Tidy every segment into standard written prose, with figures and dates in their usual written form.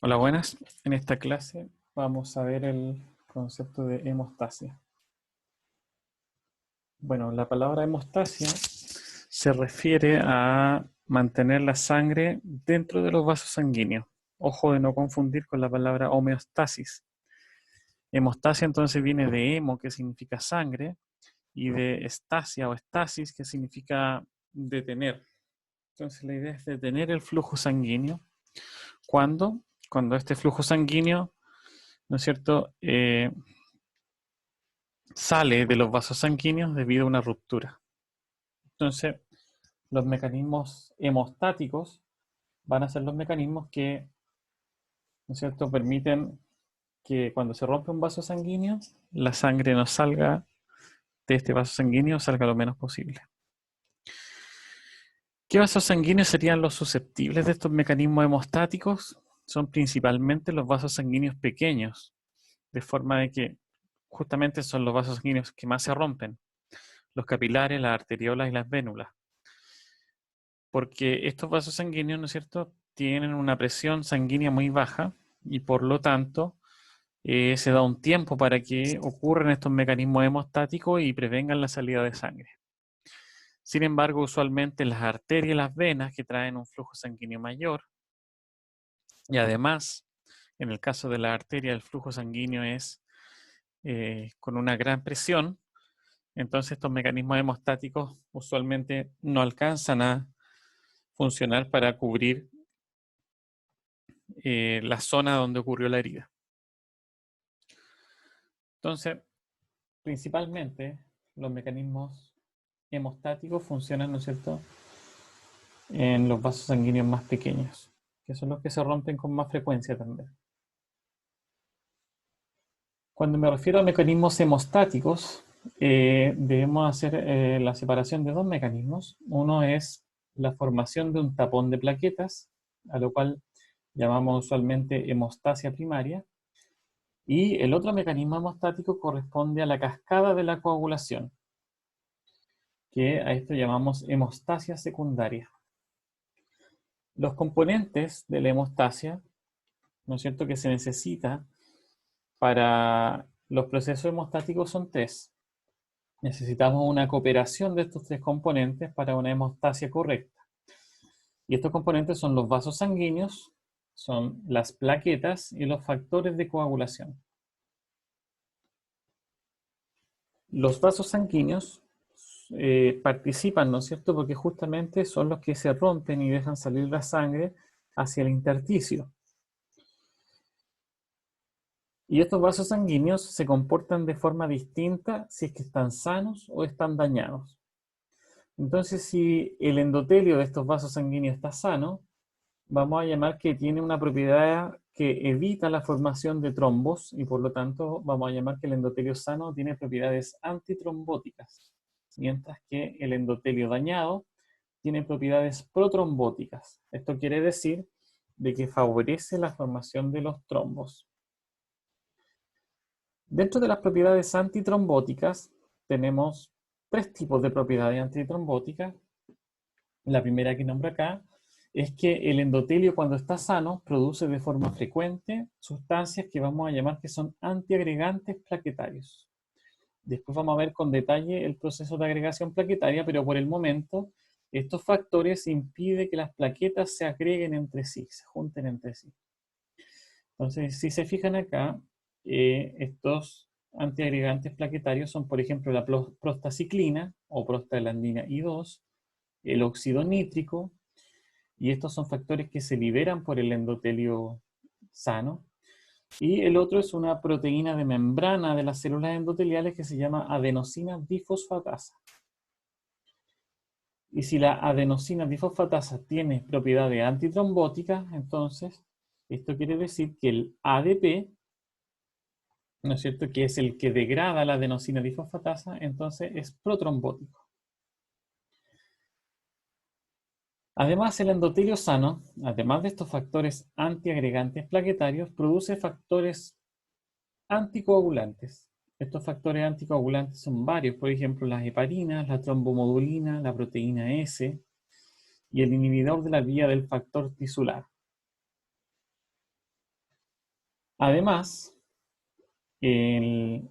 Hola, buenas. En esta clase vamos a ver el concepto de hemostasia. Bueno, la palabra hemostasia se refiere a mantener la sangre dentro de los vasos sanguíneos. Ojo de no confundir con la palabra homeostasis. Hemostasia entonces viene de hemo, que significa sangre, y de estasia o estasis, que significa detener. Entonces la idea es detener el flujo sanguíneo. ¿Cuándo? Cuando este flujo sanguíneo, ¿no es cierto?, sale de los vasos sanguíneos debido a una ruptura. Entonces, los mecanismos hemostáticos van a ser los mecanismos que, ¿no es cierto?, permiten que cuando se rompe un vaso sanguíneo, la sangre no salga de este vaso sanguíneo, salga lo menos posible. ¿Qué vasos sanguíneos serían los susceptibles de estos mecanismos hemostáticos? Son principalmente los vasos sanguíneos pequeños, de forma de que justamente son los vasos sanguíneos que más se rompen, los capilares, las arteriolas y las vénulas. Porque estos vasos sanguíneos, ¿no es cierto?, tienen una presión sanguínea muy baja y por lo tanto se da un tiempo para que ocurran estos mecanismos hemostáticos y prevengan la salida de sangre. Sin embargo, usualmente las arterias y las venas, que traen un flujo sanguíneo mayor, y además, en el caso de la arteria, el flujo sanguíneo es con una gran presión, entonces estos mecanismos hemostáticos usualmente no alcanzan a funcionar para cubrir la zona donde ocurrió la herida. Entonces, principalmente los mecanismos hemostáticos funcionan, ¿no es cierto?, en los vasos sanguíneos más pequeños, que son los que se rompen con más frecuencia también. Cuando me refiero a mecanismos hemostáticos, debemos hacer la separación de dos mecanismos. Uno es la formación de un tapón de plaquetas, a lo cual llamamos usualmente hemostasia primaria, y el otro mecanismo hemostático corresponde a la cascada de la coagulación, que a esto llamamos hemostasia secundaria. Los componentes de la hemostasia, ¿no es cierto?, que se necesita para los procesos hemostáticos son tres. Necesitamos una cooperación de estos tres componentes para una hemostasia correcta. Y estos componentes son los vasos sanguíneos, son las plaquetas y los factores de coagulación. Los vasos sanguíneos participan, ¿no es cierto?, porque justamente son los que se rompen y dejan salir la sangre hacia el intersticio. Y estos vasos sanguíneos se comportan de forma distinta si es que están sanos o están dañados. Entonces, si el endotelio de estos vasos sanguíneos está sano, vamos a llamar que tiene una propiedad que evita la formación de trombos y por lo tanto vamos a llamar que el endotelio sano tiene propiedades antitrombóticas, mientras que el endotelio dañado tiene propiedades protrombóticas. Esto quiere decir de que favorece la formación de los trombos. Dentro de las propiedades antitrombóticas tenemos tres tipos de propiedades antitrombóticas. La primera que nombro acá es que el endotelio, cuando está sano, produce de forma frecuente sustancias que vamos a llamar que son antiagregantes plaquetarios. Después vamos a ver con detalle el proceso de agregación plaquetaria, pero por el momento estos factores impiden que las plaquetas se agreguen entre sí, se junten entre sí. Entonces, si se fijan acá, estos antiagregantes plaquetarios son, por ejemplo, la prostaciclina o prostaglandina I2, el óxido nítrico, y estos son factores que se liberan por el endotelio sano. Y el otro es una proteína de membrana de las células endoteliales que se llama adenosina difosfatasa. Y si la adenosina difosfatasa tiene propiedades antitrombóticas, entonces esto quiere decir que el ADP, ¿no es cierto?, que es el que degrada la adenosina difosfatasa, entonces es protrombótico. Además, el endotelio sano, además de estos factores antiagregantes plaquetarios, produce factores anticoagulantes. Estos factores anticoagulantes son varios, por ejemplo, las heparinas, la trombomodulina, la proteína S y el inhibidor de la vía del factor tisular. Además, el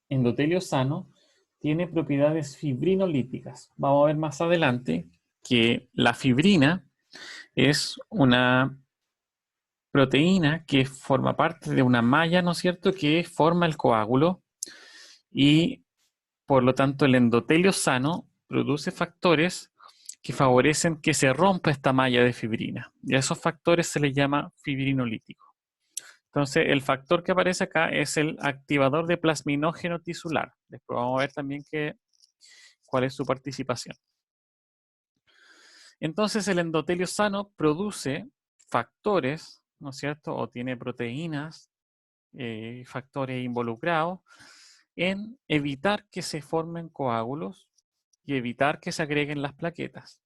endotelio sano tiene propiedades fibrinolíticas. Vamos a ver más adelante que la fibrina es una proteína que forma parte de una malla, ¿no es cierto?, que forma el coágulo y por lo tanto el endotelio sano produce factores que favorecen que se rompa esta malla de fibrina. Y a esos factores se les llama fibrinolítico. Entonces, el factor que aparece acá es el activador de plasminógeno tisular. Después vamos a ver también cuál es su participación. Entonces, el endotelio sano produce factores, ¿no es cierto? O tiene proteínas, factores involucrados en evitar que se formen coágulos y evitar que se agreguen las plaquetas.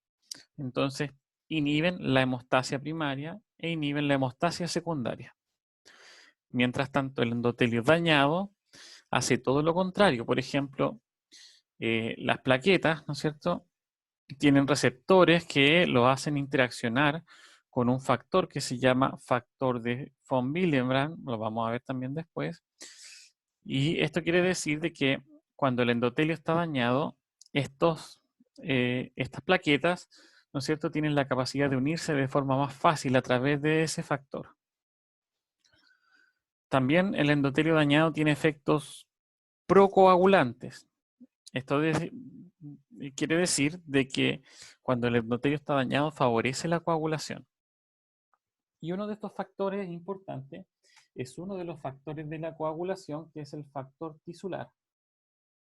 Entonces, inhiben la hemostasia primaria e inhiben la hemostasia secundaria. Mientras tanto, el endotelio dañado hace todo lo contrario. Por ejemplo, las plaquetas, ¿no es cierto?, tienen receptores que lo hacen interaccionar con un factor que se llama factor de von Willebrand, lo vamos a ver también después. Y esto quiere decir de que cuando el endotelio está dañado, estas plaquetas, ¿no es cierto?, tienen la capacidad de unirse de forma más fácil a través de ese factor. También el endotelio dañado tiene efectos procoagulantes. Esto quiere decir de que cuando el endotelio está dañado favorece la coagulación. Y uno de estos factores importantes es uno de los factores de la coagulación, que es el factor tisular.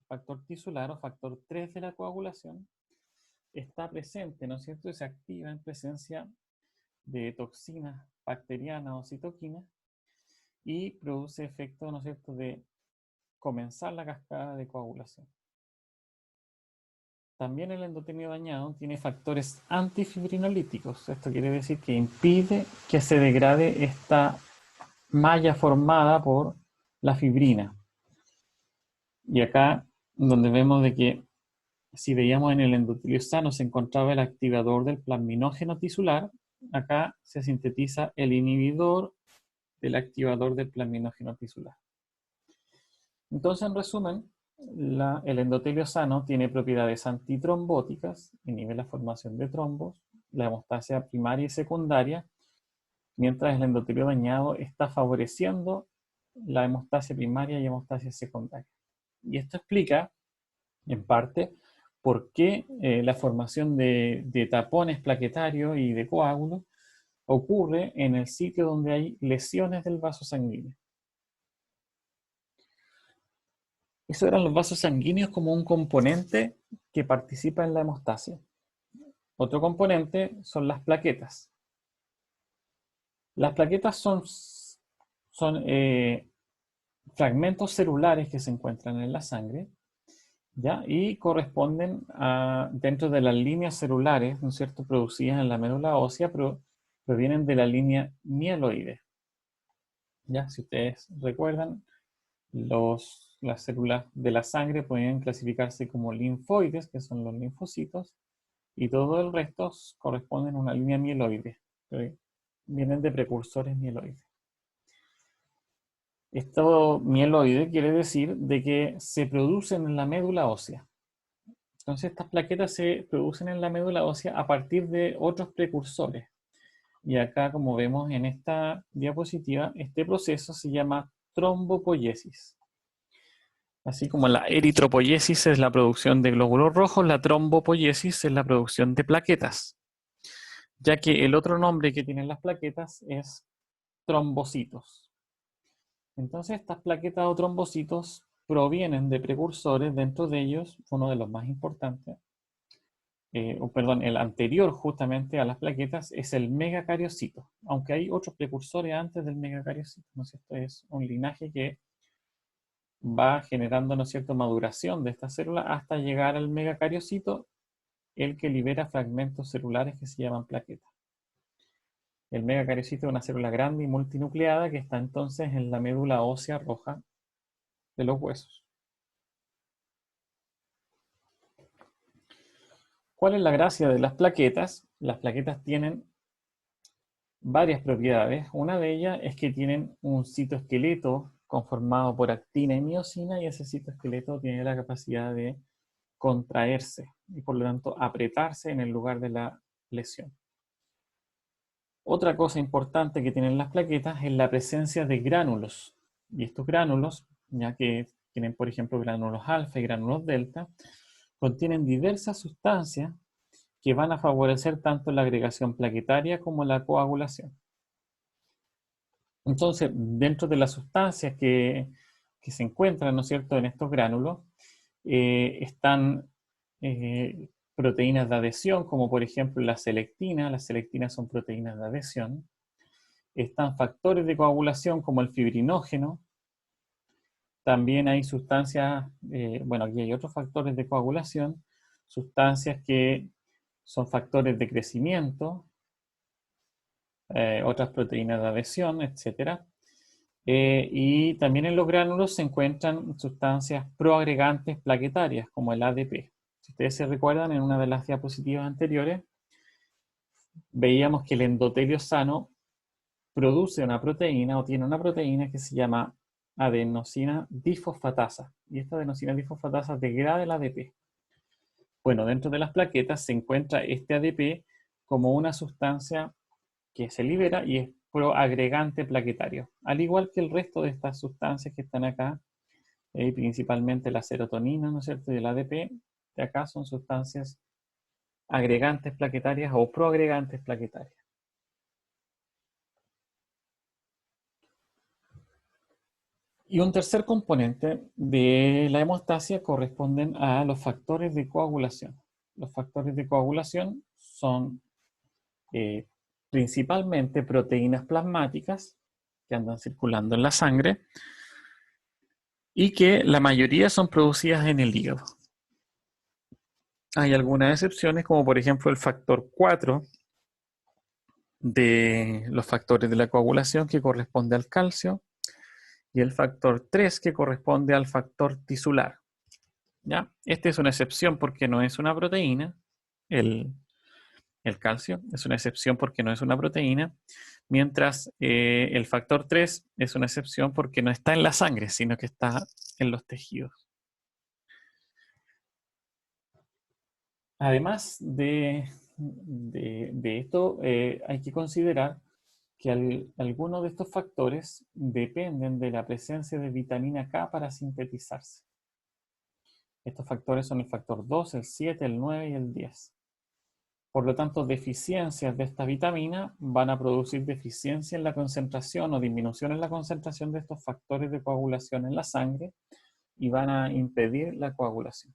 El factor tisular o factor 3 de la coagulación está presente, ¿no es cierto?, y se activa en presencia de toxinas bacterianas o citoquinas y produce efecto, ¿no es cierto?, de comenzar la cascada de coagulación. También el endotelio dañado tiene factores antifibrinolíticos. Esto quiere decir que impide que se degrade esta malla formada por la fibrina. Y acá donde vemos de que si veíamos en el endotelio sano se encontraba el activador del plasminógeno tisular, acá se sintetiza el inhibidor del activador del plasminógeno tisular. Entonces, en resumen, el endotelio sano tiene propiedades antitrombóticas, inhibe la formación de trombos, la hemostasia primaria y secundaria, mientras el endotelio dañado está favoreciendo la hemostasia primaria y hemostasia secundaria. Y esto explica, en parte, por qué la formación de tapones plaquetarios y de coágulos ocurre en el sitio donde hay lesiones del vaso sanguíneo. Eso eran los vasos sanguíneos como un componente que participa en la hemostasia. Otro componente son las plaquetas. Las plaquetas son fragmentos celulares que se encuentran en la sangre, ¿ya? Y corresponden dentro de las líneas celulares, ¿no es cierto?, producidas en la médula ósea, pero provienen de la línea mieloide. ¿Ya? Si ustedes recuerdan, las células de la sangre pueden clasificarse como linfoides, que son los linfocitos, y todo el resto corresponden a una línea mieloide. Vienen de precursores mieloides. Esto mieloide quiere decir de que se producen en la médula ósea. Entonces estas plaquetas se producen en la médula ósea a partir de otros precursores. Y acá, como vemos en esta diapositiva, este proceso se llama trombopoiesis. Así como la eritropoiesis es la producción de glóbulos rojos, la trombopoiesis es la producción de plaquetas, ya que el otro nombre que tienen las plaquetas es trombocitos. Entonces estas plaquetas o trombocitos provienen de precursores, dentro de ellos uno de los más importantes, el anterior justamente a las plaquetas es el megacariocito, aunque hay otros precursores antes del megacariocito, ¿no es cierto? Es un linaje que va generando, ¿no es cierto?, maduración de esta célula hasta llegar al megacariocito, el que libera fragmentos celulares que se llaman plaquetas. El megacariocito es una célula grande y multinucleada que está entonces en la médula ósea roja de los huesos. ¿Cuál es la gracia de las plaquetas? Las plaquetas tienen varias propiedades. Una de ellas es que tienen un citoesqueleto conformado por actina y miosina, y ese citoesqueleto tiene la capacidad de contraerse y por lo tanto apretarse en el lugar de la lesión. Otra cosa importante que tienen las plaquetas es la presencia de gránulos. Y estos gránulos, ya que tienen por ejemplo gránulos alfa y gránulos delta, contienen diversas sustancias que van a favorecer tanto la agregación plaquetaria como la coagulación. Entonces, dentro de las sustancias que se encuentran, ¿no es cierto?, en estos gránulos, están proteínas de adhesión, como por ejemplo la selectina. Las selectinas son proteínas de adhesión. Están factores de coagulación como el fibrinógeno. También hay sustancias, bueno, aquí hay otros factores de coagulación, sustancias que son factores de crecimiento, otras proteínas de adhesión, etc. Y también en los gránulos se encuentran sustancias proagregantes plaquetarias, como el ADP. Si ustedes se recuerdan, en una de las diapositivas anteriores, veíamos que el endotelio sano produce una proteína o tiene una proteína que se llama adenosina difosfatasa. Y esta adenosina difosfatasa degrada el ADP. Bueno, dentro de las plaquetas se encuentra este ADP como una sustancia que se libera y es proagregante plaquetario, al igual que el resto de estas sustancias que están acá, principalmente la serotonina, ¿no es cierto?, y el ADP, de acá son sustancias agregantes plaquetarias o proagregantes plaquetarias. Y un tercer componente de la hemostasia corresponden a los factores de coagulación. Los factores de coagulación son principalmente proteínas plasmáticas que andan circulando en la sangre y que la mayoría son producidas en el hígado. Hay algunas excepciones, como por ejemplo el factor 4 de los factores de la coagulación, que corresponde al calcio, y el factor 3 que corresponde al factor tisular. ¿Ya? Esta es una excepción porque no es una proteína, el calcio es una excepción porque no es una proteína, mientras el factor 3 es una excepción porque no está en la sangre, sino que está en los tejidos. Además de esto, hay que considerar que algunos de estos factores dependen de la presencia de vitamina K para sintetizarse. Estos factores son el factor 2, el 7, el 9 y el 10. Por lo tanto, deficiencias de esta vitamina van a producir deficiencia en la concentración o disminución en la concentración de estos factores de coagulación en la sangre y van a impedir la coagulación.